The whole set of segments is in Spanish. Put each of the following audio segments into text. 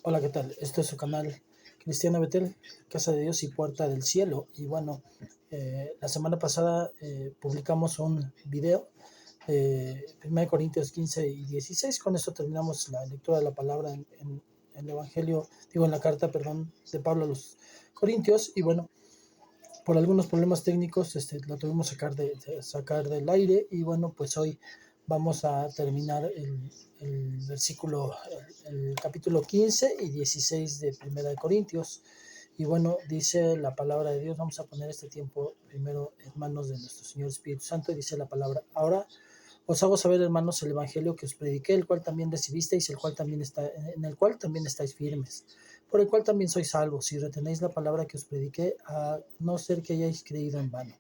Hola, ¿qué tal? Este es su canal Cristiano Betel, Casa de Dios y Puerta del Cielo. Y bueno, la semana pasada publicamos un video, 1 Corintios 15 y 16. Con esto terminamos la lectura de la palabra en el Evangelio, digo en la carta, perdón, de Pablo a los Corintios. Y bueno, por algunos problemas técnicos lo tuvimos sacar del aire. Y bueno, pues hoy vamos a terminar el versículo, el capítulo 15 y 16 de Primera de Corintios. Y bueno, dice la palabra de Dios. Vamos a poner este tiempo primero en manos de nuestro Señor Espíritu Santo. Y dice la palabra: ahora os hago saber, hermanos, el evangelio que os prediqué, el cual también recibisteis, en el cual también estáis firmes, por el cual también sois salvos, si retenéis la palabra que os prediqué, a no ser que hayáis creído en vano.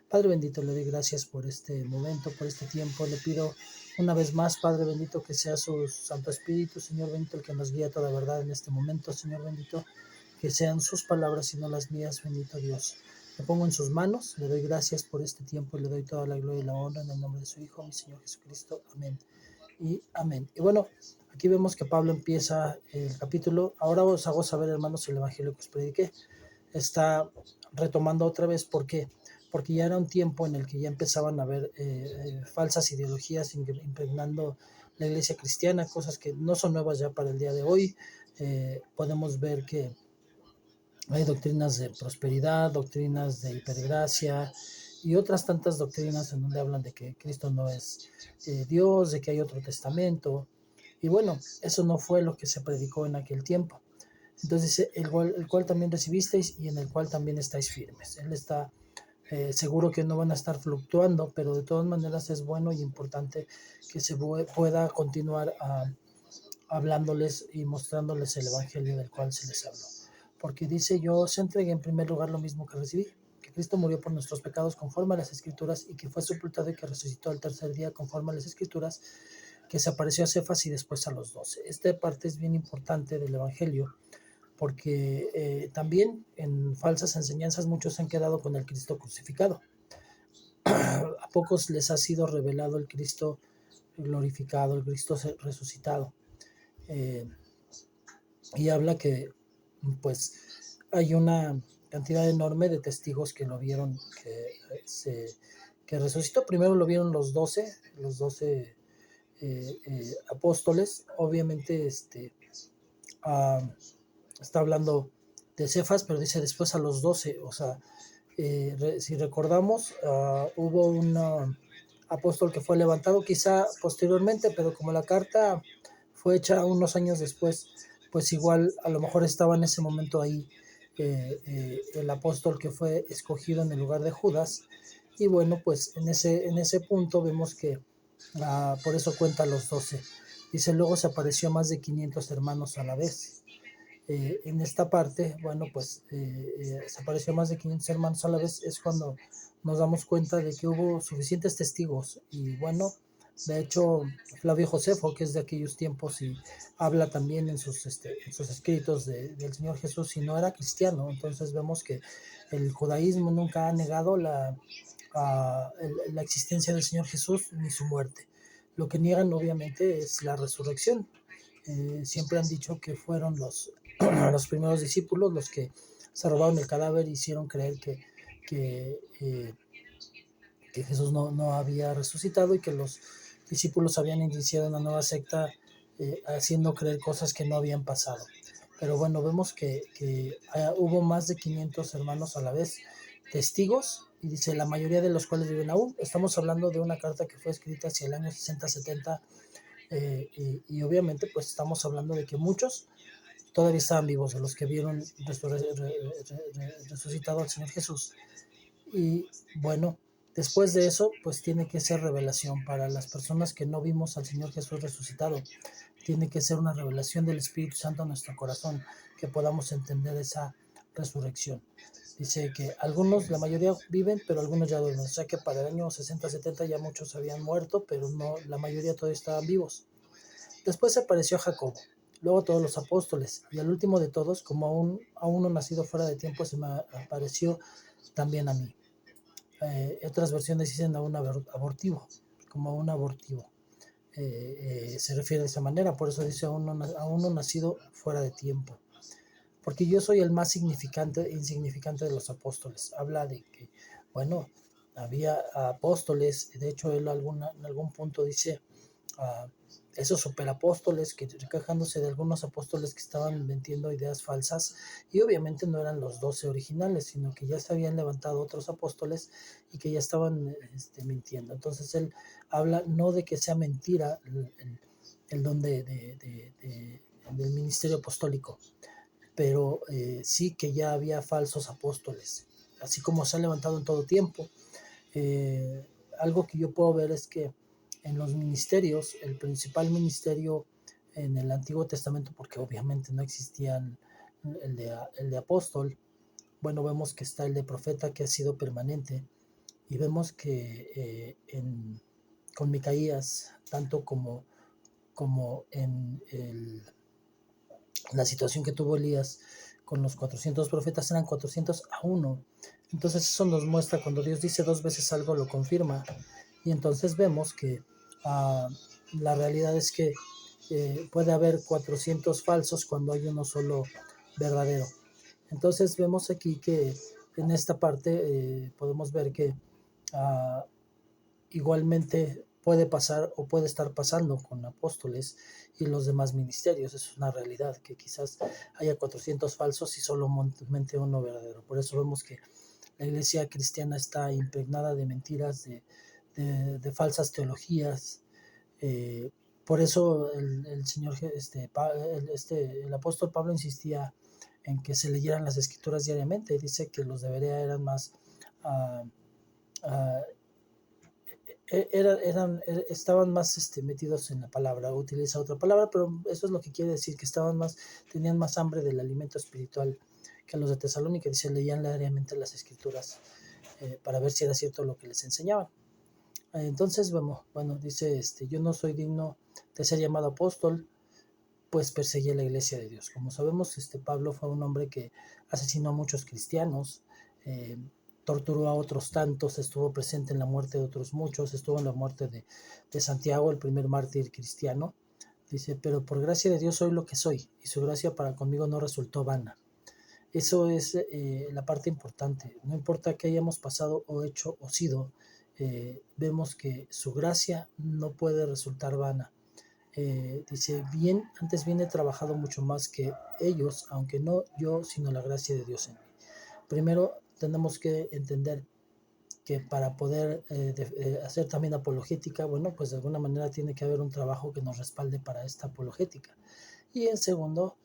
Padre bendito, le doy gracias por este momento, por este tiempo. Le pido una vez más, Padre bendito, que sea su Santo Espíritu, Señor bendito, el que nos guía a toda verdad en este momento. Señor bendito, que sean sus palabras y no las mías, bendito Dios. Me pongo en sus manos, le doy gracias por este tiempo y le doy toda la gloria y la honra en el nombre de su Hijo, mi Señor Jesucristo. Amén y amén. Y bueno, aquí vemos que Pablo empieza el capítulo: ahora os hago saber, hermanos, el evangelio que os prediqué. Está retomando otra vez. ¿Por qué? Porque ya era un tiempo en el que ya empezaban a haber falsas ideologías impregnando la iglesia cristiana, cosas que no son nuevas ya para el día de hoy. Podemos ver que hay doctrinas de prosperidad, doctrinas de hipergracia y otras tantas doctrinas en donde hablan de que Cristo no es Dios, de que hay otro testamento. Y bueno, eso no fue lo que se predicó en aquel tiempo. Entonces dice: el cual también recibisteis y en el cual también estáis firmes. Él está seguro que no van a estar fluctuando, pero de todas maneras es bueno y importante que se pueda continuar hablándoles y mostrándoles el evangelio del cual se les habló. Porque dice: yo os entregué en primer lugar lo mismo que recibí, que Cristo murió por nuestros pecados conforme a las Escrituras, y que fue sepultado y que resucitó al tercer día conforme a las Escrituras, que se apareció a Cefas y después a los 12. Esta parte es bien importante del evangelio, porque también en falsas enseñanzas muchos han quedado con el Cristo crucificado. A pocos les ha sido revelado el Cristo glorificado, el Cristo resucitado. Eh, y habla que pues hay una cantidad enorme de testigos que lo vieron, que resucitó. Primero lo vieron los 12 apóstoles. Obviamente uh, está hablando de Cefas, pero dice después a los 12. O sea, si recordamos, hubo un apóstol que fue levantado quizá posteriormente, pero como la carta fue hecha unos años después, pues igual a lo mejor estaba en ese momento ahí el apóstol que fue escogido en el lugar de Judas. Y bueno, pues en ese punto vemos que por eso cuenta los 12. Dice: luego se apareció a más de 500 hermanos a la vez. En esta parte, bueno, pues se apareció a más de 500 hermanos a la vez. Es cuando nos damos cuenta de que hubo suficientes testigos. Y bueno, de hecho, Flavio Josefo, que es de aquellos tiempos y habla también en sus escritos del Señor Jesús, y no era cristiano. Entonces vemos que el judaísmo nunca ha negado la existencia del Señor Jesús ni su muerte. Lo que niegan obviamente es la resurrección. Siempre han dicho que fueron los primeros discípulos los que se robaron el cadáver y hicieron creer que, eh, que Jesús no había resucitado, y que los discípulos habían iniciado una nueva secta haciendo creer cosas que no habían pasado. Pero bueno, vemos que hubo más de 500 hermanos a la vez, testigos, y dice: la mayoría de los cuales viven aún. Estamos hablando de una carta que fue escrita hacia el año 60-70, y obviamente pues estamos hablando de que muchos todavía estaban vivos, de los que vieron resucitado al Señor Jesús. Y bueno, después de eso, pues tiene que ser revelación para las personas que no vimos al Señor Jesús resucitado. Tiene que ser una revelación del Espíritu Santo a nuestro corazón, que podamos entender esa resurrección. Dice que algunos, la mayoría viven, pero algunos ya duermen. O sea que para el año 60-70 ya muchos habían muerto, pero no, la mayoría todavía estaban vivos. Después se apareció a Jacobo, luego todos los apóstoles, y al último de todos, como a uno nacido fuera de tiempo, se me apareció también a mí. Otras versiones dicen a un abortivo, como a un abortivo. se refiere de esa manera. Por eso dice aún no nacido fuera de tiempo. Porque yo soy el más insignificante de los apóstoles. Habla de que, bueno, había apóstoles, de hecho él en algún punto dice esos superapóstoles, que quejándose de algunos apóstoles que estaban vendiendo ideas falsas, y obviamente no eran los 12 originales, sino que ya se habían levantado otros apóstoles y que ya estaban mintiendo. Entonces él habla no de que sea mentira el don del ministerio apostólico, pero sí que ya había falsos apóstoles, así como se ha levantado en todo tiempo. Algo que yo puedo ver es que en los ministerios, el principal ministerio en el Antiguo Testamento, porque obviamente no existía el de apóstol, bueno, vemos que está el de profeta, que ha sido permanente, y vemos que con Micaías, tanto como en la situación que tuvo Elías con los 400 profetas, eran 400 a uno. Entonces eso nos muestra, cuando Dios dice 2 veces algo, lo confirma. Y entonces vemos que la realidad es que puede haber 400 falsos cuando hay uno solo verdadero. Entonces vemos aquí que en esta parte podemos ver que uh, igualmente puede pasar o puede estar pasando con apóstoles y los demás ministerios. Es una realidad que quizás haya 400 falsos y solamente uno verdadero. Por eso vemos que la iglesia cristiana está impregnada de mentiras, de falsas teologías. Por eso el Señor, el apóstol Pablo insistía en que se leyeran las escrituras diariamente. Dice que los de Berea eran más uh, uh, estaban más metidos en la palabra, utiliza otra palabra, pero eso es lo que quiere decir, que tenían más hambre del alimento espiritual que los de Tesalónica. Dice, leían diariamente las escrituras para ver si era cierto lo que les enseñaban. Entonces, bueno, dice, yo no soy digno de ser llamado apóstol, pues perseguí a la iglesia de Dios. Como sabemos, Pablo fue un hombre que asesinó a muchos cristianos, torturó a otros tantos, estuvo presente en la muerte de otros muchos, estuvo en la muerte de Santiago, el primer mártir cristiano. Dice, pero por gracia de Dios soy lo que soy, y su gracia para conmigo no resultó vana. Eso es la parte importante. No importa qué hayamos pasado o hecho o sido, vemos que su gracia no puede resultar vana. Dice, antes bien he trabajado mucho más que ellos, aunque no yo, sino la gracia de Dios en mí. Primero tenemos que entender que para poder hacer también apologética, bueno, pues de alguna manera tiene que haber un trabajo que nos respalde para esta apologética. Y en segundo,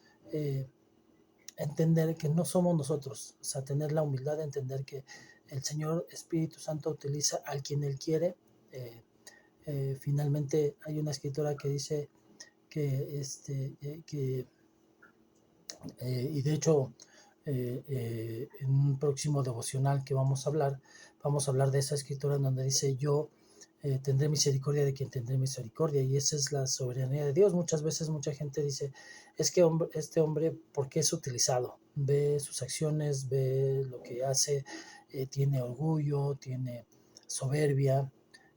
entender que no somos nosotros, o sea, tener la humildad de entender que el Señor Espíritu Santo utiliza al quien Él quiere. Finalmente hay una escritora que dice y de hecho en un próximo devocional que vamos a hablar de esa escritura en donde dice yo tendré misericordia de quien tendré misericordia, y esa es la soberanía de Dios. Muchas veces mucha gente dice, es que este hombre, ¿por qué es utilizado? Ve sus acciones, ve lo que hace, tiene orgullo, tiene soberbia,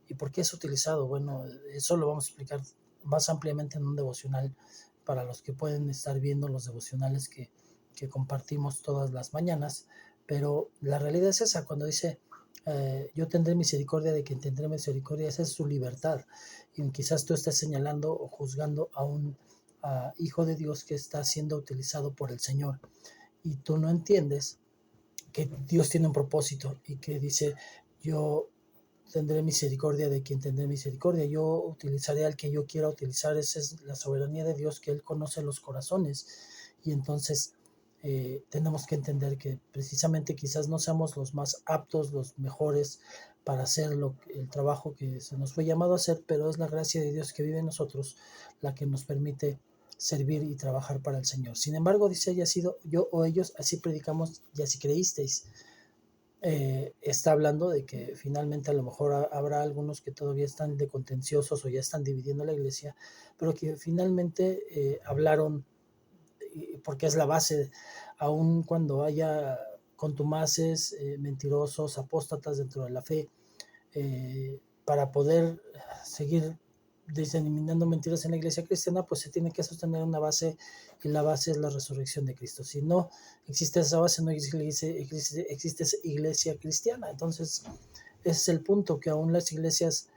¿y por qué es utilizado? Bueno, eso lo vamos a explicar más ampliamente en un devocional para los que pueden estar viendo los devocionales que compartimos todas las mañanas. Pero la realidad es esa, cuando dice yo tendré misericordia de quien tendré misericordia, esa es su libertad. Y quizás tú estés señalando o juzgando a un hijo de Dios que está siendo utilizado por el Señor, y tú no entiendes que Dios tiene un propósito y que dice, yo tendré misericordia de quien tendré misericordia, yo utilizaré al que yo quiera utilizar. Esa es la soberanía de Dios, que Él conoce los corazones. Y entonces tenemos que entender que precisamente quizás no seamos los más aptos, los mejores para hacer el trabajo que se nos fue llamado a hacer, pero es la gracia de Dios que vive en nosotros la que nos permite servir y trabajar para el Señor. Sin embargo, dice, haya sido yo o ellos, así predicamos y así creísteis. Está hablando de que finalmente a lo mejor habrá algunos que todavía están de contenciosos o ya están dividiendo la iglesia, pero que finalmente hablaron, porque es la base, aun cuando haya contumaces, mentirosos, apóstatas dentro de la fe, para poder seguir diseminando mentiras en la iglesia cristiana, pues se tiene que sostener una base, y la base es la resurrección de Cristo. Si no existe esa base, no existe iglesia cristiana. Entonces, ese es el punto, que aún las iglesias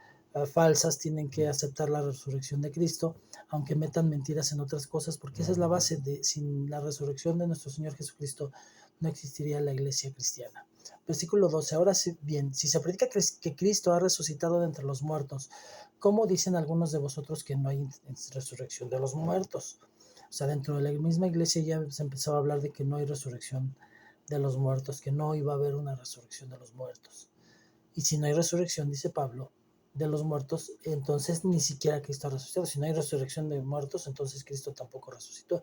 falsas tienen que aceptar la resurrección de Cristo, aunque metan mentiras en otras cosas, porque esa es la base. Sin la resurrección de nuestro Señor Jesucristo no existiría la iglesia cristiana. Versículo 12. Ahora bien, si se predica que Cristo ha resucitado de entre los muertos, ¿cómo dicen algunos de vosotros que no hay resurrección de los muertos? O sea, dentro de la misma iglesia ya se empezaba a hablar de que no hay resurrección de los muertos, que no iba a haber una resurrección de los muertos. Y si no hay resurrección, dice Pablo, de los muertos, entonces ni siquiera Cristo ha resucitado. Si no hay resurrección de muertos, entonces Cristo tampoco resucitó.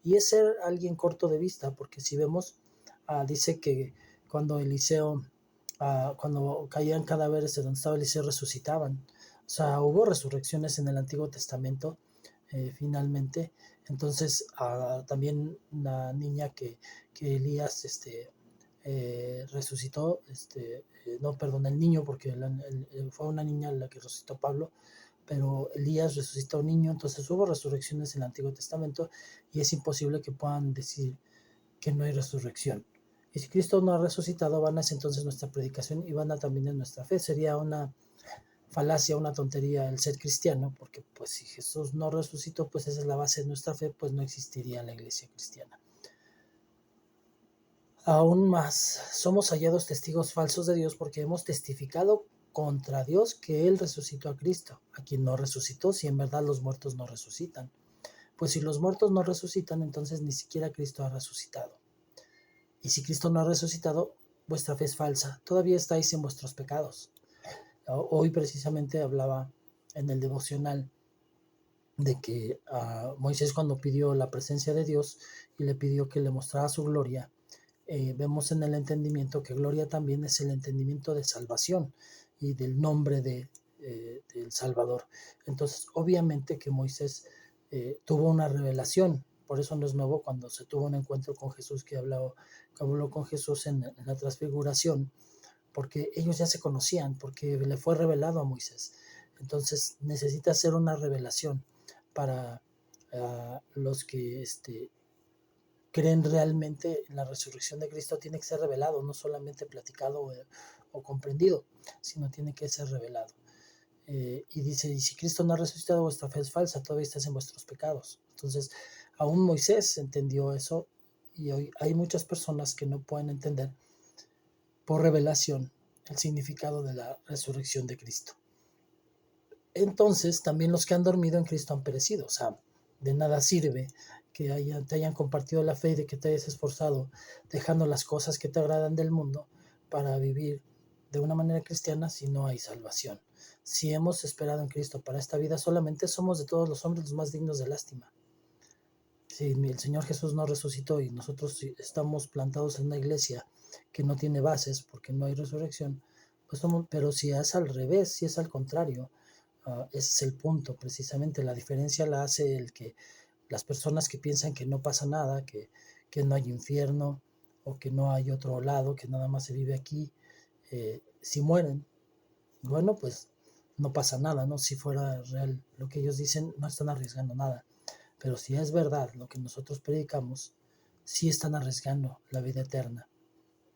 Y es ser alguien corto de vista, porque si vemos, dice que cuando Eliseo, cuando caían cadáveres de donde estaba Eliseo, resucitaban. O sea, hubo resurrecciones en el Antiguo Testamento, finalmente. Entonces, también la niña que Elías resucitó, no, perdón, el niño, porque fue una niña la que resucitó Pablo, pero Elías resucitó a un niño. Entonces hubo resurrecciones en el Antiguo Testamento, y es imposible que puedan decir que no hay resurrección. Y si Cristo no ha resucitado, vana es entonces nuestra predicación y vana también en nuestra fe. Sería una falacia, una tontería el ser cristiano, porque pues si Jesús no resucitó, pues esa es la base de nuestra fe, pues no existiría la iglesia cristiana. Aún más, somos hallados testigos falsos de Dios porque hemos testificado contra Dios que Él resucitó a Cristo, a quien no resucitó, si en verdad los muertos no resucitan. Pues si los muertos no resucitan, entonces ni siquiera Cristo ha resucitado. Y si Cristo no ha resucitado, vuestra fe es falsa, todavía estáis en vuestros pecados. Hoy precisamente hablaba en el devocional de que Moisés, cuando pidió la presencia de Dios y le pidió que le mostrara su gloria, vemos en el entendimiento que gloria también es el entendimiento de salvación y del nombre del Salvador. Entonces, obviamente que Moisés tuvo una revelación. Por eso no es nuevo cuando se tuvo un encuentro con Jesús, que habló con Jesús en la transfiguración, porque ellos ya se conocían, porque le fue revelado a Moisés. Entonces necesita hacer una revelación para los que creen realmente en la resurrección de Cristo. Tiene que ser revelado, no solamente platicado o comprendido, sino tiene que ser revelado. Y dice, y si Cristo no ha resucitado, vuestra fe es falsa, todavía estás en vuestros pecados. Entonces, aún Moisés entendió eso, y hoy hay muchas personas que no pueden entender por revelación el significado de la resurrección de Cristo. Entonces, también los que han dormido en Cristo han perecido. O sea, de nada sirve que te hayan compartido la fe y de que te hayas esforzado dejando las cosas que te agradan del mundo para vivir de una manera cristiana si no hay salvación. Si hemos esperado en Cristo para esta vida, solamente somos de todos los hombres los más dignos de lástima. Si el Señor Jesús no resucitó y nosotros estamos plantados en una iglesia que no tiene bases porque no hay resurrección, pues pero si es al revés, si es al contrario, ese es el punto. Precisamente la diferencia la hace el que las personas que piensan que no pasa nada, que no hay infierno o que no hay otro lado, que nada más se vive aquí, si mueren, bueno, pues no pasa nada, ¿no? Si fuera real lo que ellos dicen, no están arriesgando nada. Pero si es verdad lo que nosotros predicamos, sí están arriesgando la vida eterna.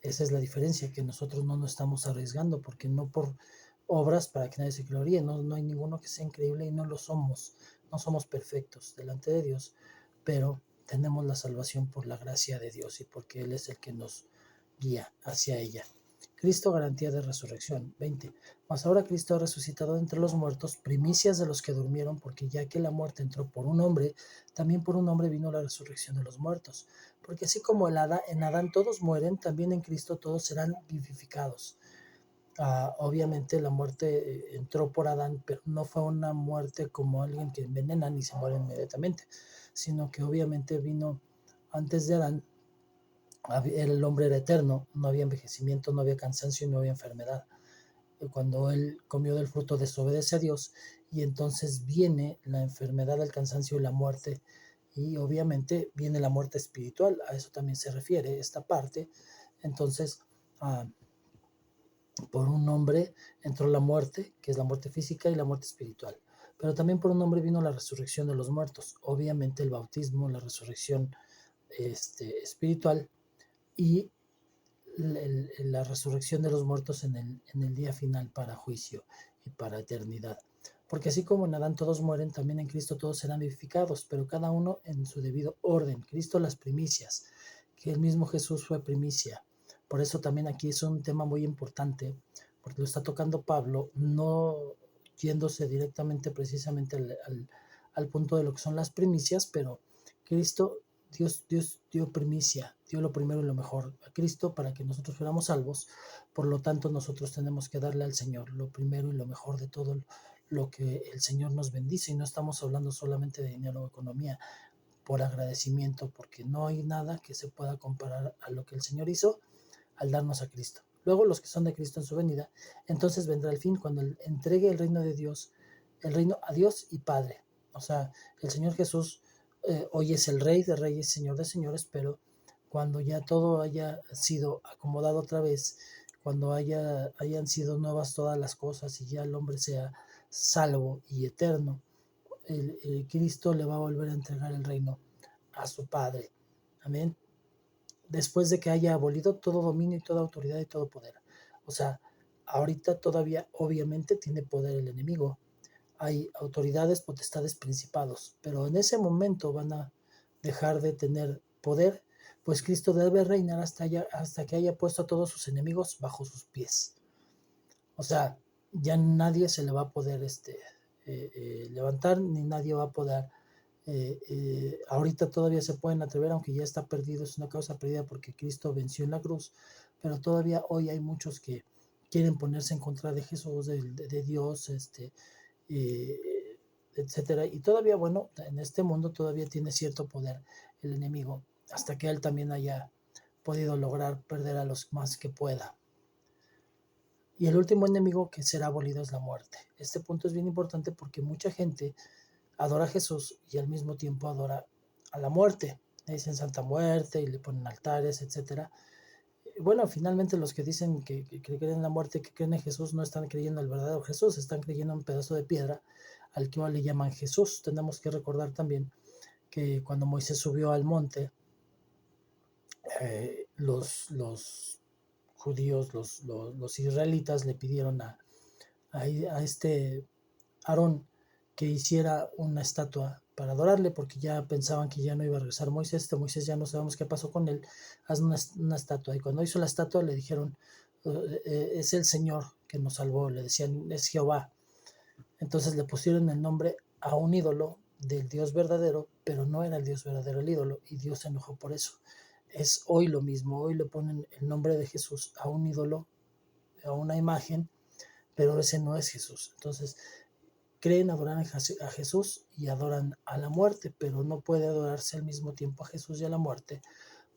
Esa es la diferencia, que nosotros no nos estamos arriesgando, porque no por obras para que nadie se gloríe, no hay ninguno que sea increíble y no lo somos, no somos perfectos delante de Dios, pero tenemos la salvación por la gracia de Dios y porque Él es el que nos guía hacia ella. Cristo, garantía de resurrección. 20. Mas ahora Cristo ha resucitado de entre los muertos, primicias de los que durmieron, porque ya que la muerte entró por un hombre, también por un hombre vino la resurrección de los muertos. Porque así como en Adán todos mueren, también en Cristo todos serán vivificados. Obviamente la muerte entró por Adán, pero no fue una muerte como alguien que envenena ni se muere inmediatamente, sino que obviamente vino antes de Adán. El hombre era eterno, no había envejecimiento, no había cansancio y no había enfermedad. Cuando él comió del fruto, desobedece a Dios, y entonces viene la enfermedad, el cansancio y la muerte, y obviamente viene la muerte espiritual. A eso también se refiere esta parte. Entonces, por un hombre entró la muerte, que es la muerte física y la muerte espiritual. pero también por un hombre vino la resurrección de los muertos. Obviamente el bautismo, la resurrección espiritual y la resurrección de los muertos en el día final para juicio y para eternidad. Porque así como en Adán todos mueren, también en Cristo todos serán vivificados, pero cada uno en su debido orden. Cristo las primicias, que el mismo Jesús fue primicia. Por eso también aquí es un tema muy importante, porque lo está tocando Pablo, no yéndose directamente precisamente al punto de lo que son las primicias, pero Cristo, Dios dio primicia, dio lo primero y lo mejor a Cristo para que nosotros fuéramos salvos. Por lo tanto, nosotros tenemos que darle al Señor lo primero y lo mejor de todo lo que el Señor nos bendice. Y no estamos hablando solamente de dinero o economía, por agradecimiento, porque no hay nada que se pueda comparar a lo que el Señor hizo al darnos a Cristo. Luego los que son de Cristo en su venida, entonces vendrá el fin cuando Él entregue el reino de Dios, el reino a Dios y Padre. O sea, el Señor Jesús hoy es el Rey de Reyes, Señor de Señores, pero cuando ya todo haya sido acomodado otra vez, cuando hayan sido nuevas todas las cosas y ya el hombre sea salvo y eterno, el Cristo le va a volver a entregar el reino a su Padre. Amén. Después de que haya abolido todo dominio y toda autoridad y todo poder. O sea, ahorita todavía obviamente tiene poder el enemigo. Hay autoridades, potestades, principados, pero en ese momento van a dejar de tener poder, pues Cristo debe reinar hasta que haya puesto a todos sus enemigos bajo sus pies. O sea, ya nadie se le va a poder levantar, ni nadie va a poder. Ahorita todavía se pueden atrever, aunque ya está perdido, es una causa perdida porque Cristo venció en la cruz, pero todavía hoy hay muchos que quieren ponerse en contra de Jesús, de Dios, etcétera. Y todavía, bueno, en este mundo todavía tiene cierto poder el enemigo, hasta que él también haya podido lograr perder a los más que pueda. Y el último enemigo que será abolido es la muerte. Este punto es bien importante porque mucha gente adora a Jesús y al mismo tiempo adora a la muerte. Le dicen Santa Muerte y le ponen altares, etcétera. Bueno, finalmente los que dicen que creen en la muerte, que creen en Jesús, no están creyendo en el verdadero Jesús, están creyendo en un pedazo de piedra al que le llaman Jesús. Tenemos que recordar también que cuando Moisés subió al monte, los judíos, los israelitas le pidieron a este Aarón que hiciera una estatua para adorarle, porque ya pensaban que ya no iba a regresar Moisés. Moisés ya no sabemos qué pasó con él, haz una estatua. Y cuando hizo la estatua le dijeron, es el Señor que nos salvó, le decían, es Jehová. Entonces le pusieron el nombre a un ídolo del Dios verdadero, pero no era el Dios verdadero el ídolo, y Dios se enojó por eso. Es hoy lo mismo, hoy le ponen el nombre de Jesús a un ídolo, a una imagen, pero ese no es Jesús. Entonces, creen adorar a Jesús y adoran a la muerte, pero no puede adorarse al mismo tiempo a Jesús y a la muerte,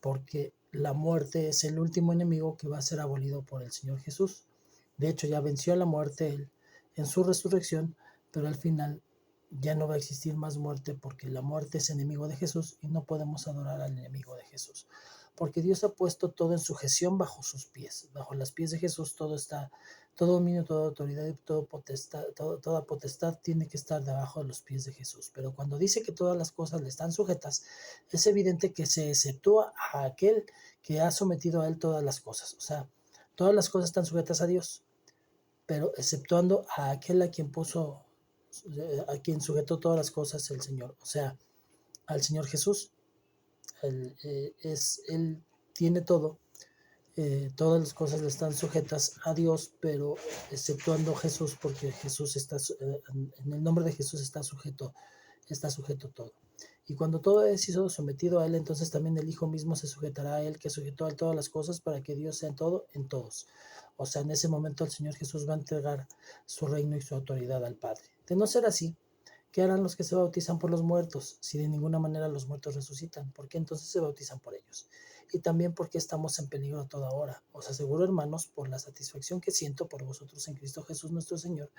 porque la muerte es el último enemigo que va a ser abolido por el Señor Jesús. De hecho, ya venció a la muerte él en su resurrección, pero al final ya no va a existir más muerte porque la muerte es enemigo de Jesús y no podemos adorar al enemigo de Jesús. Porque Dios ha puesto todo en sujeción bajo sus pies. Bajo los pies de Jesús todo está, todo dominio, toda autoridad y toda potestad tiene que estar debajo de los pies de Jesús. Pero cuando dice que todas las cosas le están sujetas, es evidente que se exceptúa a aquel que ha sometido a él todas las cosas. O sea, todas las cosas están sujetas a Dios, pero exceptuando a aquel a quien puso, a quien sujetó todas las cosas el Señor, o sea, al Señor Jesús. Él tiene todo, todas las cosas le están sujetas a Dios, pero exceptuando Jesús, porque Jesús está, en el nombre de Jesús está sujeto todo. Y cuando todo es sido sometido a Él, entonces también el Hijo mismo se sujetará a Él, que sujetó a todas las cosas para que Dios sea en todo, en todos. O sea, en ese momento el Señor Jesús va a entregar su reino y su autoridad al Padre. De no ser así, ¿qué harán los que se bautizan por los muertos? Si de ninguna manera los muertos resucitan, ¿por qué entonces se bautizan por ellos? Y también porque estamos en peligro a toda hora. Os aseguro, hermanos, por la satisfacción que siento por vosotros en Cristo Jesús nuestro Señor,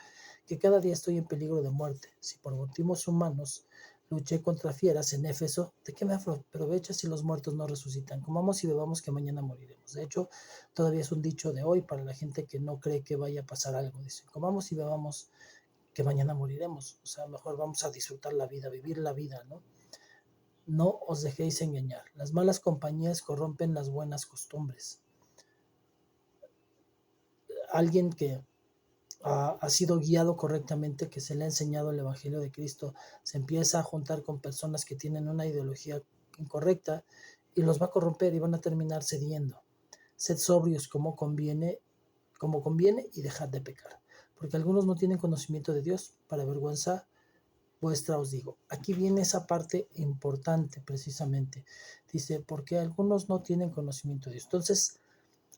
que cada día estoy en peligro de muerte. Si por motivos humanos luché contra fieras en Éfeso, ¿de qué me aprovecha si los muertos no resucitan? Comamos y bebamos que mañana moriremos. De hecho, todavía es un dicho de hoy para la gente que no cree que vaya a pasar algo. Dice, comamos y bebamos que mañana moriremos. O sea, mejor vamos a disfrutar la vida, vivir la vida, ¿no? No os dejéis engañar. Las malas compañías corrompen las buenas costumbres. Alguien que ha sido guiado correctamente, que se le ha enseñado el Evangelio de Cristo, se empieza a juntar con personas que tienen una ideología incorrecta y los va a corromper y van a terminar cediendo. Sed sobrios como conviene y dejad de pecar, porque algunos no tienen conocimiento de Dios, para vergüenza vuestra os digo. Aquí viene esa parte importante precisamente. Dice, porque algunos no tienen conocimiento de Dios. Entonces,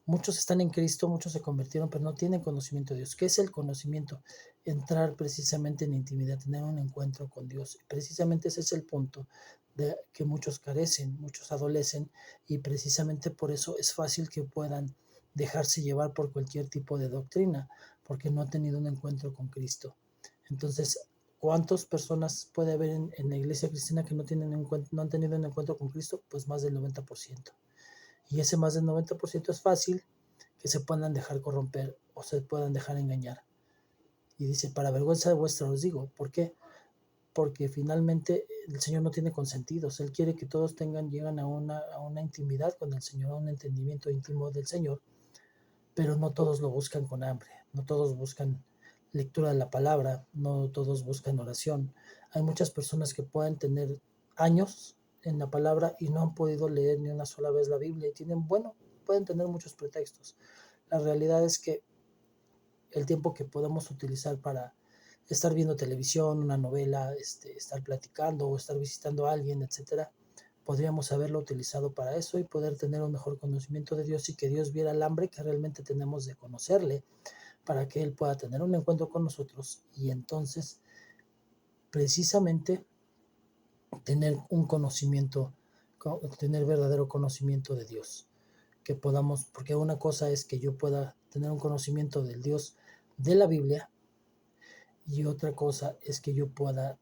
muchos están en Cristo, muchos se convirtieron, pero no tienen conocimiento de Dios. ¿Qué es el conocimiento? Entrar precisamente en intimidad, tener un encuentro con Dios. Precisamente ese es el punto de que muchos carecen, muchos adolecen, y precisamente por eso es fácil que puedan dejarse llevar por cualquier tipo de doctrina, porque no han tenido un encuentro con Cristo. Entonces, ¿cuántas personas puede haber en la iglesia cristiana que no han tenido un encuentro con Cristo? Pues más del 90%. Y ese más del 90% es fácil que se puedan dejar corromper o se puedan dejar engañar. Y dice, para vergüenza vuestra os digo. ¿Por qué? Porque finalmente el Señor no tiene consentidos. Él quiere que todos lleguen a una intimidad con el Señor, a un entendimiento íntimo del Señor, pero no todos lo buscan con hambre, no todos buscan lectura de la palabra, no todos buscan oración. Hay muchas personas que pueden tener años en la palabra y no han podido leer ni una sola vez la Biblia y pueden tener muchos pretextos. La realidad es que el tiempo que podemos utilizar para estar viendo televisión, una novela, estar platicando o estar visitando a alguien, etcétera, podríamos haberlo utilizado para eso y poder tener un mejor conocimiento de Dios y que Dios viera el hambre que realmente tenemos de conocerle para que Él pueda tener un encuentro con nosotros y entonces precisamente tener un conocimiento, tener verdadero conocimiento de Dios. Que podamos, porque una cosa es que yo pueda tener un conocimiento del Dios de la Biblia y otra cosa es que yo pueda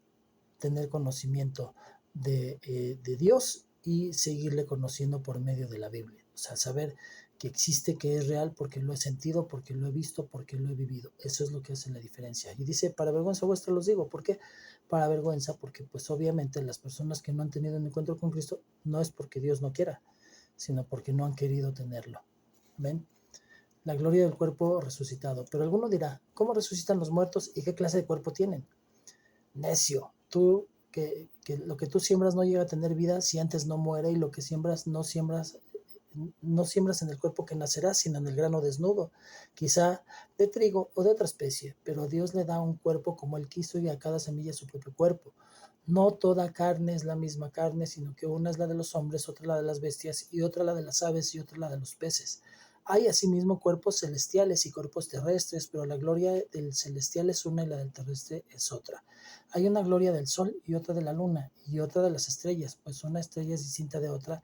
tener conocimiento de Dios y seguirle conociendo por medio de la Biblia. O sea, saber que existe, que es real, porque lo he sentido, porque lo he visto, porque lo he vivido. Eso es lo que hace la diferencia. Y dice, para vergüenza vuestra los digo. ¿Por qué? Para vergüenza, porque pues obviamente las personas que no han tenido un encuentro con Cristo no es porque Dios no quiera, sino porque no han querido tenerlo. ¿Ven? La gloria del cuerpo resucitado. Pero alguno dirá, ¿cómo resucitan los muertos y qué clase de cuerpo tienen? Necio, tú que lo que tú siembras no llega a tener vida si antes no muere, y lo que siembras no siembras en el cuerpo que nacerá, sino en el grano desnudo, quizá de trigo o de otra especie, pero Dios le da un cuerpo como Él quiso y a cada semilla su propio cuerpo. No toda carne es la misma carne, sino que una es la de los hombres, otra la de las bestias, y otra la de las aves, y otra la de los peces. Hay asimismo cuerpos celestiales y cuerpos terrestres, pero la gloria del celestial es una y la del terrestre es otra. Hay una gloria del sol y otra de la luna y otra de las estrellas, pues una estrella es distinta de otra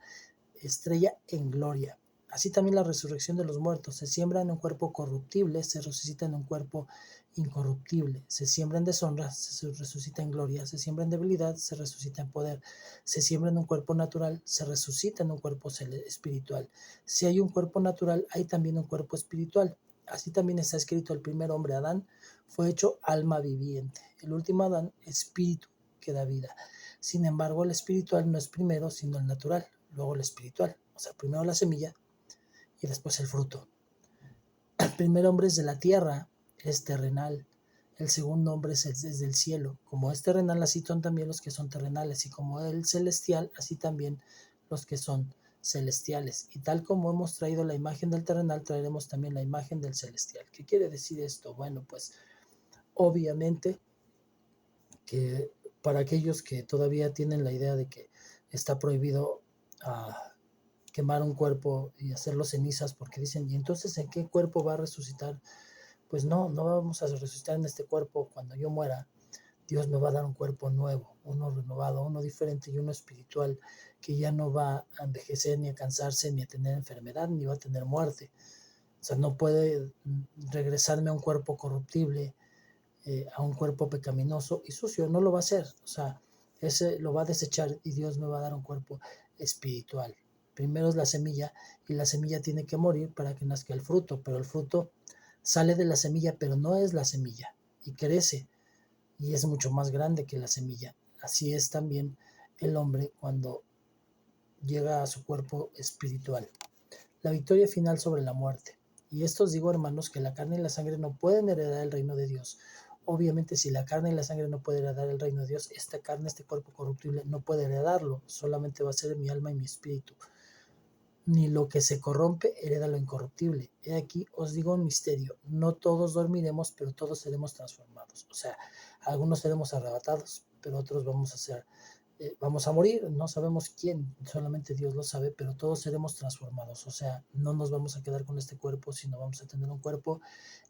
estrella en gloria. Así también la resurrección de los muertos. Se siembra en un cuerpo corruptible, se resucita en un cuerpo incorruptible. Se siembra en deshonra, se resucita en gloria. Se siembra en debilidad, se resucita en poder. Se siembra en un cuerpo natural, se resucita en un cuerpo espiritual. Si hay un cuerpo natural, hay también un cuerpo espiritual. Así también está escrito: el primer hombre, Adán, fue hecho alma viviente. El último Adán, espíritu que da vida. Sin embargo, el espiritual no es primero, sino el natural, luego el espiritual. O sea, primero la semilla y después el fruto. El primer hombre es de la tierra, es terrenal. El segundo hombre es desde el cielo. Como es terrenal, así son también los que son terrenales. Y como el celestial, así también los que son celestiales. Y tal como hemos traído la imagen del terrenal, traeremos también la imagen del celestial. ¿Qué quiere decir esto? Bueno, pues obviamente que para aquellos que todavía tienen la idea de que está prohibido quemar un cuerpo y hacerlo cenizas, porque dicen, ¿y entonces en qué cuerpo va a resucitar? Pues no vamos a resucitar en este cuerpo. Cuando yo muera, Dios me va a dar un cuerpo nuevo, uno renovado, uno diferente y uno espiritual, que ya no va a envejecer, ni a cansarse, ni a tener enfermedad, ni va a tener muerte. O sea, no puede regresarme a un cuerpo corruptible, a un cuerpo pecaminoso y sucio. No lo va a hacer. O sea, ese lo va a desechar y Dios me va a dar un cuerpo espiritual. Primero es la semilla, y la semilla tiene que morir para que nazca el fruto, pero el fruto sale de la semilla, pero no es la semilla, y crece. y es mucho más grande que la semilla. Así es también el hombre cuando llega a su cuerpo espiritual. La victoria final sobre la muerte. Y esto os digo, hermanos, que la carne y la sangre no pueden heredar el reino de Dios. Obviamente, si la carne y la sangre no pueden heredar el reino de Dios, esta carne, este cuerpo corruptible, no puede heredarlo. Solamente va a ser mi alma y mi espíritu. Ni lo que se corrompe hereda lo incorruptible. He aquí os digo un misterio: no todos dormiremos, pero todos seremos transformados. O sea, algunos seremos arrebatados, pero otros vamos a morir. No sabemos quién, solamente Dios lo sabe, pero todos seremos transformados. O sea, no nos vamos a quedar con este cuerpo, sino vamos a tener un cuerpo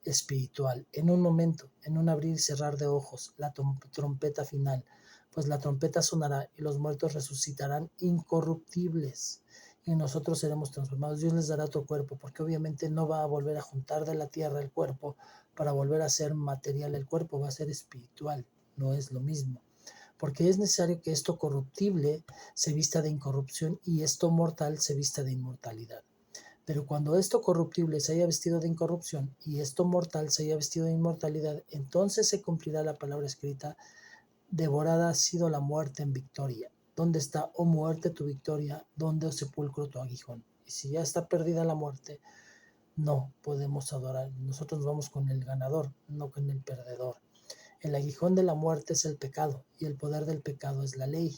espiritual. En un momento, en un abrir y cerrar de ojos, la trompeta final, pues la trompeta sonará y los muertos resucitarán incorruptibles y nosotros seremos transformados. Dios les dará otro cuerpo, porque obviamente no va a volver a juntar de la tierra el cuerpo para volver a ser material. El cuerpo va a ser espiritual, no es lo mismo. Porque es necesario que esto corruptible se vista de incorrupción y esto mortal se vista de inmortalidad. Pero cuando esto corruptible se haya vestido de incorrupción y esto mortal se haya vestido de inmortalidad, entonces se cumplirá la palabra escrita: devorada ha sido la muerte en victoria. ¿Dónde está, oh muerte, tu victoria? ¿Dónde, oh sepulcro, tu aguijón? Y si ya está perdida la muerte, no podemos adorar. Nosotros nos vamos con el ganador, no con el perdedor. El aguijón de la muerte es el pecado, y el poder del pecado es la ley.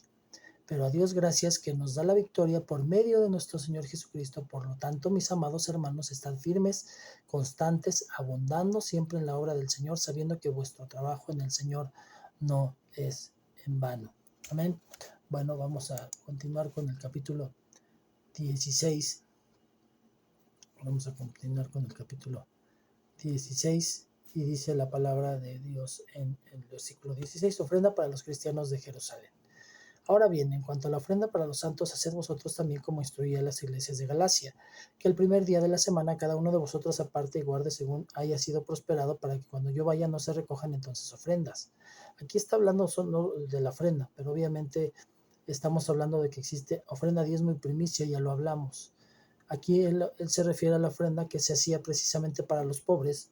Pero a Dios gracias, que nos da la victoria por medio de nuestro Señor Jesucristo. Por lo tanto, mis amados hermanos, estad firmes, constantes, abundando siempre en la obra del Señor, sabiendo que vuestro trabajo en el Señor no es en vano. Amén. Bueno, vamos a continuar con el capítulo 16. Vamos a continuar con el capítulo 16 y dice la palabra de Dios en el versículo 16: ofrenda para los cristianos de Jerusalén. Ahora bien, en cuanto a la ofrenda para los santos, haced vosotros también como instruía a las iglesias de Galacia, que el primer día de la semana cada uno de vosotros aparte y guarde según haya sido prosperado, para que cuando yo vaya no se recojan entonces ofrendas. Aquí está hablando solo de la ofrenda, pero obviamente estamos hablando de que existe ofrenda, diezmo y primicia, ya lo hablamos. Aquí él se refiere a la ofrenda que se hacía precisamente para los pobres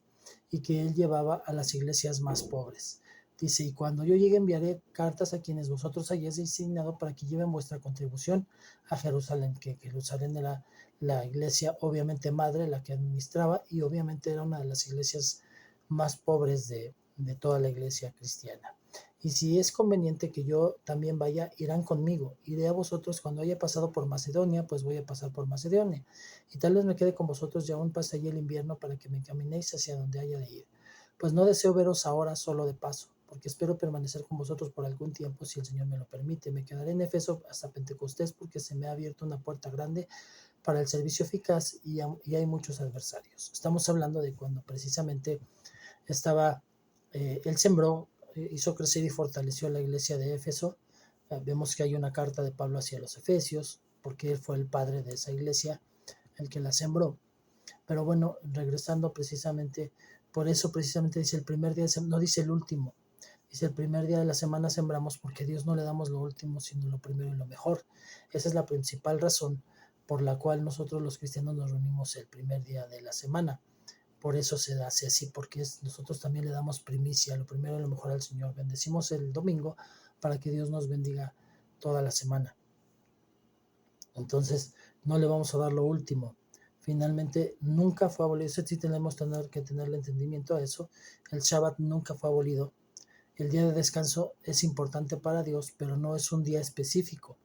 y que él llevaba a las iglesias más pobres. Dice: y cuando yo llegue enviaré cartas a quienes vosotros hayáis designado para que lleven vuestra contribución a Jerusalén, que Jerusalén era la iglesia obviamente madre, la que administraba, y obviamente era una de las iglesias más pobres de toda la iglesia cristiana. Y si es conveniente que yo también vaya, irán conmigo. Iré a vosotros cuando haya pasado por Macedonia, pues voy a pasar por Macedonia. Y tal vez me quede con vosotros y aún pase allí el invierno, para que me encaminéis hacia donde haya de ir. Pues no deseo veros ahora solo de paso, porque espero permanecer con vosotros por algún tiempo, si el Señor me lo permite. Me quedaré en Éfeso hasta Pentecostés, porque se me ha abierto una puerta grande para el servicio eficaz y hay muchos adversarios. Estamos hablando de cuando precisamente él sembró, hizo crecer y fortaleció la iglesia de Éfeso. Vemos que hay una carta de Pablo hacia los Efesios, porque él fue el padre de esa iglesia, el que la sembró. Pero bueno, regresando precisamente, por eso precisamente dice el primer día, no dice el último, dice el primer día de la semana sembramos, porque a Dios no le damos lo último, sino lo primero y lo mejor. Esa es la principal razón por la cual nosotros los cristianos nos reunimos el primer día de la semana. Por eso se hace así, porque nosotros también le damos primicia, lo primero y lo mejor al Señor. Bendecimos el domingo para que Dios nos bendiga toda la semana. Entonces, no le vamos a dar lo último. Finalmente, nunca fue abolido. Eso sí tenemos que tener el entendimiento a eso. El Shabbat nunca fue abolido. El día de descanso es importante para Dios, pero no es un día específico.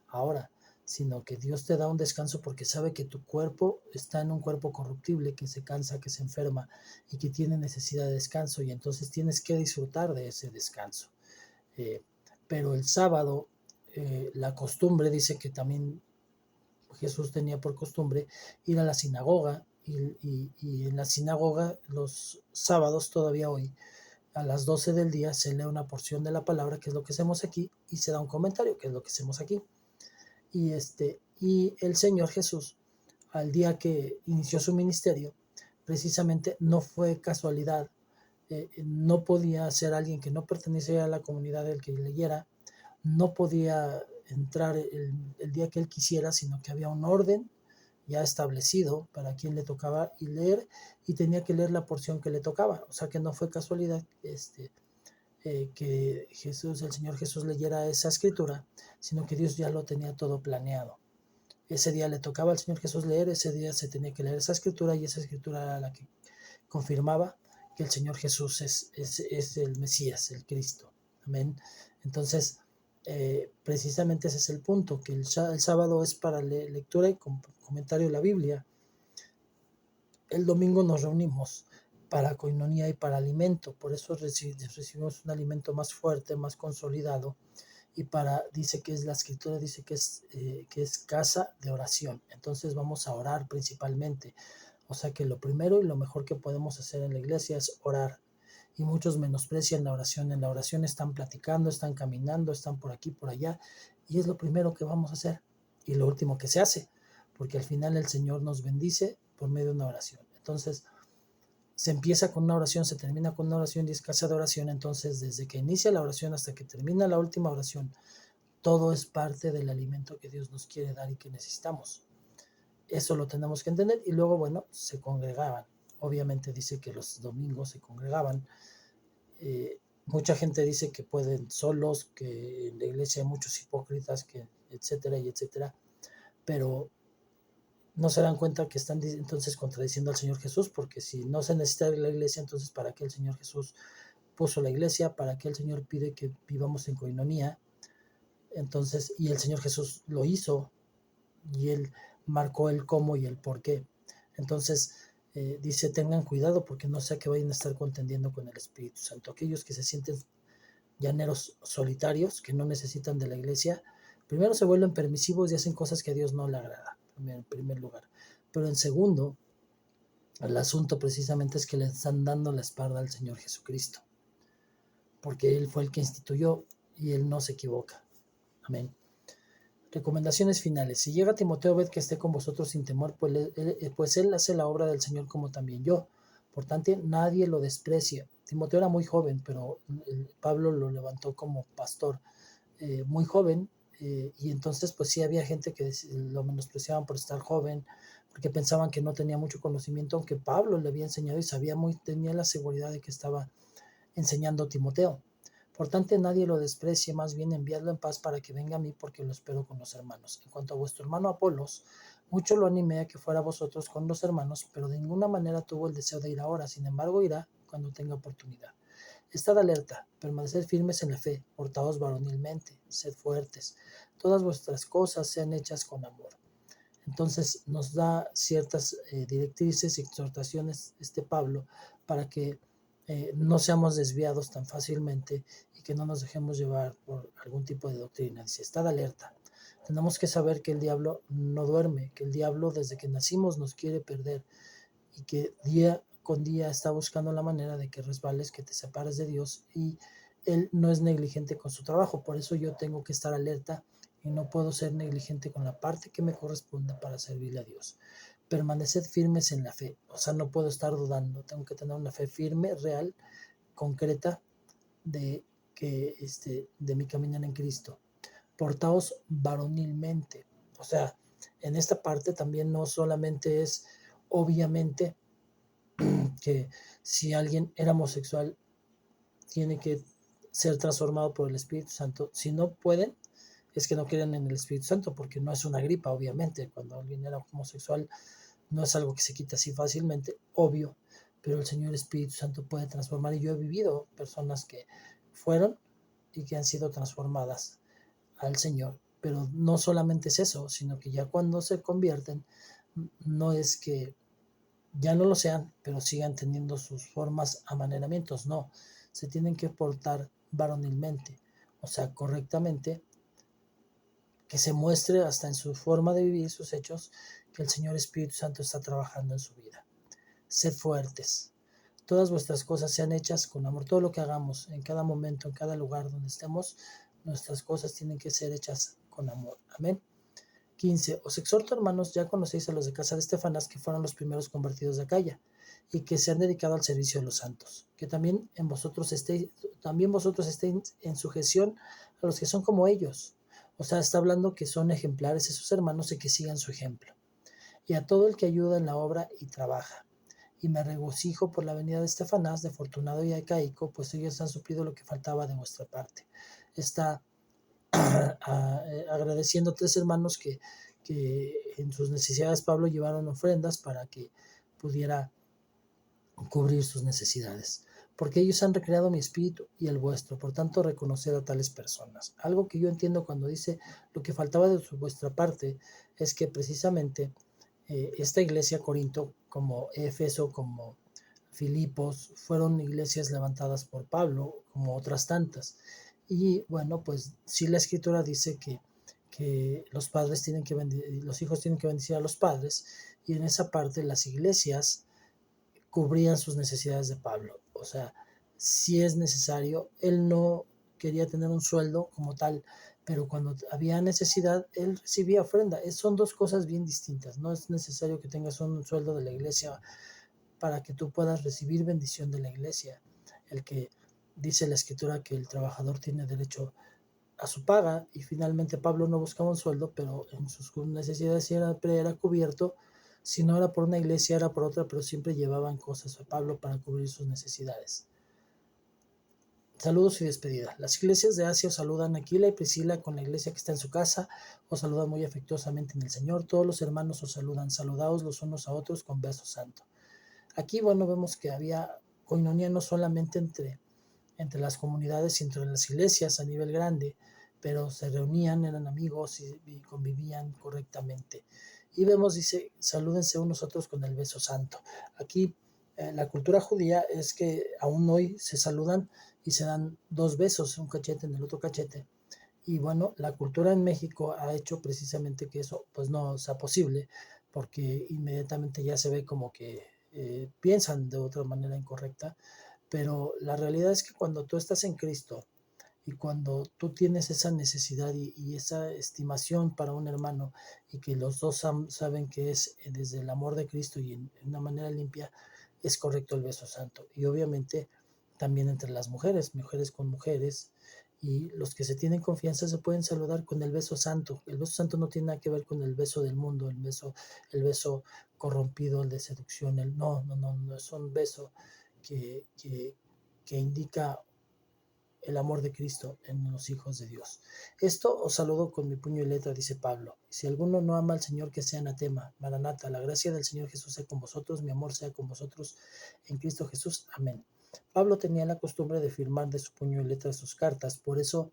Ahora, sino que Dios te da un descanso porque sabe que tu cuerpo está en un cuerpo corruptible, que se cansa, que se enferma y que tiene necesidad de descanso, y entonces tienes que disfrutar de ese descanso. Pero el sábado, la costumbre dice que también Jesús tenía por costumbre ir a la sinagoga, y en la sinagoga los sábados, todavía hoy, a las 12 del día se lee una porción de la palabra, que es lo que hacemos aquí, y se da un comentario, que es lo que hacemos aquí. Y el Señor Jesús, al día que inició su ministerio, precisamente no fue casualidad. No podía ser alguien que no perteneciera a la comunidad del que leyera, no podía entrar el día que él quisiera, sino que había un orden ya establecido para quien le tocaba y leer, y tenía que leer la porción que le tocaba. O sea que no fue casualidad que el Señor Jesús leyera esa escritura, sino que Dios ya lo tenía todo planeado. Ese día le tocaba al Señor Jesús leer, ese día se tenía que leer esa escritura, y esa escritura era la que confirmaba que el Señor Jesús es el Mesías, el Cristo. Amén. Entonces, precisamente ese es el punto, que el sábado es para lectura y comentario de la Biblia. El domingo nos reunimos para coinonía y para alimento, por eso recibimos un alimento más fuerte, más consolidado, y dice que es la escritura, dice que es casa de oración. Entonces vamos a orar principalmente. O sea que lo primero y lo mejor que podemos hacer en la iglesia es orar. Y muchos menosprecian la oración. En la oración están platicando, están caminando, están por aquí, por allá. Y es lo primero que vamos a hacer. Y lo último que se hace. Porque al final el Señor nos bendice por medio de una oración. Entonces, se empieza con una oración, se termina con una oración y es casa de oración. Entonces, desde que inicia la oración hasta que termina la última oración, todo es parte del alimento que Dios nos quiere dar y que necesitamos. Eso lo tenemos que entender. Y luego, bueno, se congregaban. Obviamente dice que los domingos se congregaban. Mucha gente dice que pueden solos, que en la iglesia hay muchos hipócritas, que etcétera y etcétera. Pero no se dan cuenta que están entonces contradiciendo al Señor Jesús, porque si no se necesita la iglesia, entonces ¿para qué el Señor Jesús puso la iglesia? ¿Para qué el Señor pide que vivamos en coinonía? Entonces, y el Señor Jesús lo hizo, y Él marcó el cómo y el por qué. Entonces, dice, tengan cuidado porque no sea que vayan a estar contendiendo con el Espíritu Santo. Aquellos que se sienten llaneros solitarios, que no necesitan de la iglesia, primero se vuelven permisivos y hacen cosas que a Dios no le agrada, en primer lugar. Pero en segundo, el asunto precisamente es que le están dando la espalda al Señor Jesucristo, porque Él fue el que instituyó y Él no se equivoca. Amén. Recomendaciones finales. Si llega Timoteo, ved que esté con vosotros sin temor, pues él hace la obra del Señor como también yo. Por tanto, nadie lo desprecia. Timoteo era muy joven, pero Pablo lo levantó como pastor muy joven, y entonces pues sí había gente que lo menospreciaban por estar joven, porque pensaban que no tenía mucho conocimiento, aunque Pablo le había enseñado y tenía la seguridad de que estaba enseñando a Timoteo. Por tanto, nadie lo desprecie, más bien enviadlo en paz para que venga a mí, porque lo espero con los hermanos. En cuanto a vuestro hermano Apolos, mucho lo animé a que fuera vosotros con los hermanos, pero de ninguna manera tuvo el deseo de ir ahora. Sin embargo, irá cuando tenga oportunidad. Estad alerta, permaneced firmes en la fe, portaos varonilmente, sed fuertes. Todas vuestras cosas sean hechas con amor. Entonces nos da ciertas directrices y exhortaciones Pablo para que no seamos desviados tan fácilmente y que no nos dejemos llevar por algún tipo de doctrina. Dice, estad alerta. Tenemos que saber que el diablo no duerme, que el diablo desde que nacimos nos quiere perder y que día con día está buscando la manera de que resbales, que te separes de Dios, y él no es negligente con su trabajo. Por eso yo tengo que estar alerta y no puedo ser negligente con la parte que me corresponde para servirle a Dios. Permaneced firmes en la fe, o sea, no puedo estar dudando, tengo que tener una fe firme, real, concreta, de mi caminar en Cristo. Portaos varonilmente, o sea, en esta parte también no solamente es, obviamente, que si alguien era homosexual tiene que ser transformado por el Espíritu Santo. Si no pueden, es que no creen en el Espíritu Santo, porque no es una gripa, obviamente. Cuando alguien era homosexual no es algo que se quita así fácilmente, obvio, pero el Señor Espíritu Santo puede transformar, y yo he vivido personas que fueron y que han sido transformadas al Señor. Pero no solamente es eso, sino que ya cuando se convierten, no es que ya no lo sean, pero sigan teniendo sus formas, amaneramientos, no, se tienen que portar varonilmente, o sea, correctamente, que se muestre hasta en su forma de vivir, sus hechos, que el Señor Espíritu Santo está trabajando en su vida. Sed fuertes, todas vuestras cosas sean hechas con amor, todo lo que hagamos, en cada momento, en cada lugar donde estemos, nuestras cosas tienen que ser hechas con amor. Amén. 15. Os exhorto, hermanos, ya conocéis a los de casa de Estefanas, que fueron los primeros convertidos de Acaya, y que se han dedicado al servicio de los santos, que también vosotros estéis en sujeción a los que son como ellos. O sea, está hablando que son ejemplares esos hermanos y que sigan su ejemplo. Y a todo el que ayuda en la obra y trabaja. y me regocijo por la venida de Estefanás, de Fortunado y Acaico, pues ellos han suplido lo que faltaba de vuestra parte. Está agradeciendo a 3 hermanos que en sus necesidades Pablo llevaron ofrendas para que pudiera cubrir sus necesidades, porque ellos han recreado mi espíritu y el vuestro, por tanto reconocer a tales personas. Algo que yo entiendo cuando dice lo que faltaba de vuestra parte es que precisamente esta iglesia Corinto, como Éfeso, como Filipos, fueron iglesias levantadas por Pablo, como otras tantas. Y bueno, pues sí, la escritura dice que los padres tienen que los hijos tienen que bendecir a los padres, y en esa parte las iglesias cubrían sus necesidades de Pablo. O sea, si es necesario, él no quería tener un sueldo como tal, pero cuando había necesidad, él recibía ofrenda. Son dos cosas bien distintas. No es necesario que tengas un sueldo de la iglesia para que tú puedas recibir bendición de la iglesia. El que dice la escritura que el trabajador tiene derecho a su paga, y finalmente Pablo no buscaba un sueldo, pero en sus necesidades era cubierto. Si no era por una iglesia, era por otra, pero siempre llevaban cosas a Pablo para cubrir sus necesidades. Saludos y despedida. Las iglesias de Asia os saludan, Aquila y Priscila, con la iglesia que está en su casa, os saludan muy afectuosamente en el Señor. Todos los hermanos os saludan. Saludaos los unos a otros con beso santo. Aquí, bueno, vemos que había coinonía no solamente entre las comunidades y entre las iglesias a nivel grande, pero se reunían, eran amigos y convivían correctamente. Y vemos, dice, salúdense unos a otros con el beso santo. Aquí la cultura judía es que aún hoy se saludan y se dan 2 besos, un cachete en el otro cachete. Y bueno, la cultura en México ha hecho precisamente que eso pues no sea posible, porque inmediatamente ya se ve como que piensan de otra manera incorrecta. Pero la realidad es que cuando tú estás en Cristo y cuando tú tienes esa necesidad y esa estimación para un hermano, y que los dos saben que es desde el amor de Cristo y en una manera limpia, es correcto el beso santo. Y obviamente también entre las mujeres, mujeres con mujeres, y los que se tienen confianza se pueden saludar con el beso santo. El beso santo no tiene nada que ver con el beso del mundo, el beso corrompido, el de seducción. No es un beso que indica el amor de Cristo en los hijos de Dios. Esto os saludo con mi puño y letra, dice Pablo. Si alguno no ama al Señor, que sea anatema. Maranata, la gracia del Señor Jesús sea con vosotros, mi amor sea con vosotros en Cristo Jesús. Amén. Pablo tenía la costumbre de firmar de su puño y letra sus cartas, por eso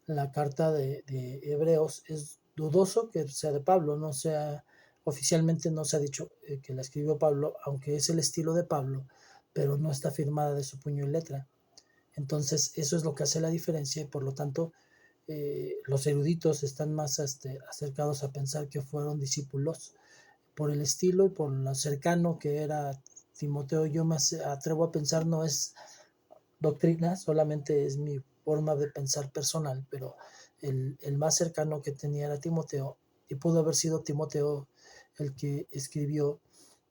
la carta de Hebreos es dudoso que sea de Pablo, no sea, oficialmente no se ha dicho que la escribió Pablo, aunque es el estilo de Pablo, pero no está firmada de su puño y letra. Entonces, eso es lo que hace la diferencia, y por lo tanto, los eruditos están más acercados a pensar que fueron discípulos por el estilo y por lo cercano que era Timoteo. Yo más atrevo a pensar, no es doctrina, solamente es mi forma de pensar personal, pero el más cercano que tenía era Timoteo, y pudo haber sido Timoteo el que escribió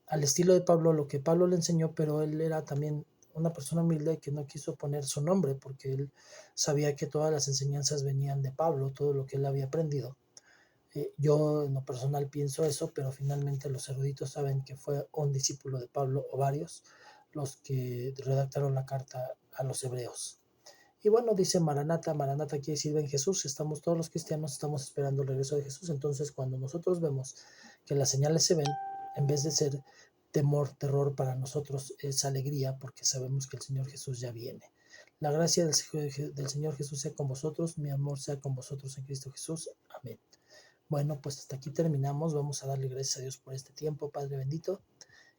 al estilo de Pablo lo que Pablo le enseñó, pero él era también una persona humilde que no quiso poner su nombre, porque él sabía que todas las enseñanzas venían de Pablo, todo lo que él había aprendido. Yo en lo personal pienso eso, pero finalmente los eruditos saben que fue un discípulo de Pablo o varios los que redactaron la carta a los hebreos. Y bueno, dice Maranata, Maranata quiere decir ven Jesús, estamos todos los cristianos, estamos esperando el regreso de Jesús. Entonces cuando nosotros vemos que las señales se ven, en vez de ser temor, terror, para nosotros es alegría, porque sabemos que el Señor Jesús ya viene. La gracia del Señor Jesús sea con vosotros, mi amor sea con vosotros en Cristo Jesús. Amén. Bueno, pues hasta aquí terminamos. Vamos a darle gracias a Dios por este tiempo, Padre bendito.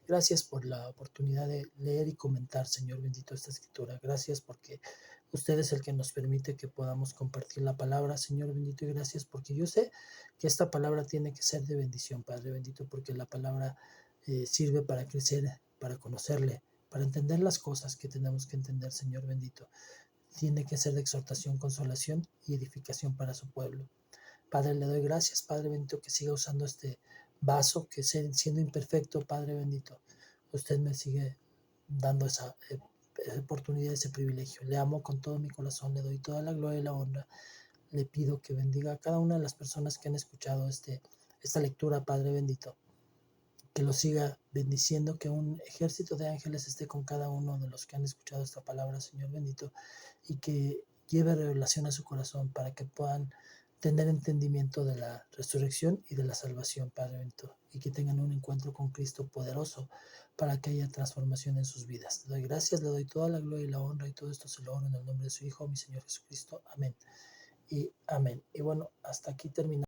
Gracias por la oportunidad de leer y comentar, Señor bendito, esta escritura. Gracias porque usted es el que nos permite que podamos compartir la palabra, Señor bendito, y gracias porque yo sé que esta palabra tiene que ser de bendición, Padre bendito, porque la palabra sirve para crecer, para conocerle, para entender las cosas que tenemos que entender, Señor bendito. Tiene que ser de exhortación, consolación y edificación para su pueblo. Padre, le doy gracias, Padre bendito, que siga usando este vaso, que siendo imperfecto, Padre bendito, usted me sigue dando esa oportunidad, ese privilegio. Le amo con todo mi corazón, le doy toda la gloria y la honra. Le pido que bendiga a cada una de las personas que han escuchado esta lectura, Padre bendito. que los siga bendiciendo, que un ejército de ángeles esté con cada uno de los que han escuchado esta palabra, Señor bendito, y que lleve revelación a su corazón para que puedan tener entendimiento de la resurrección y de la salvación, Padre bendito, y que tengan un encuentro con Cristo poderoso para que haya transformación en sus vidas. Le doy gracias, le doy toda la gloria y la honra, y todo esto se lo oro en el nombre de su Hijo, mi Señor Jesucristo. Amén y amén. Y bueno, hasta aquí terminamos.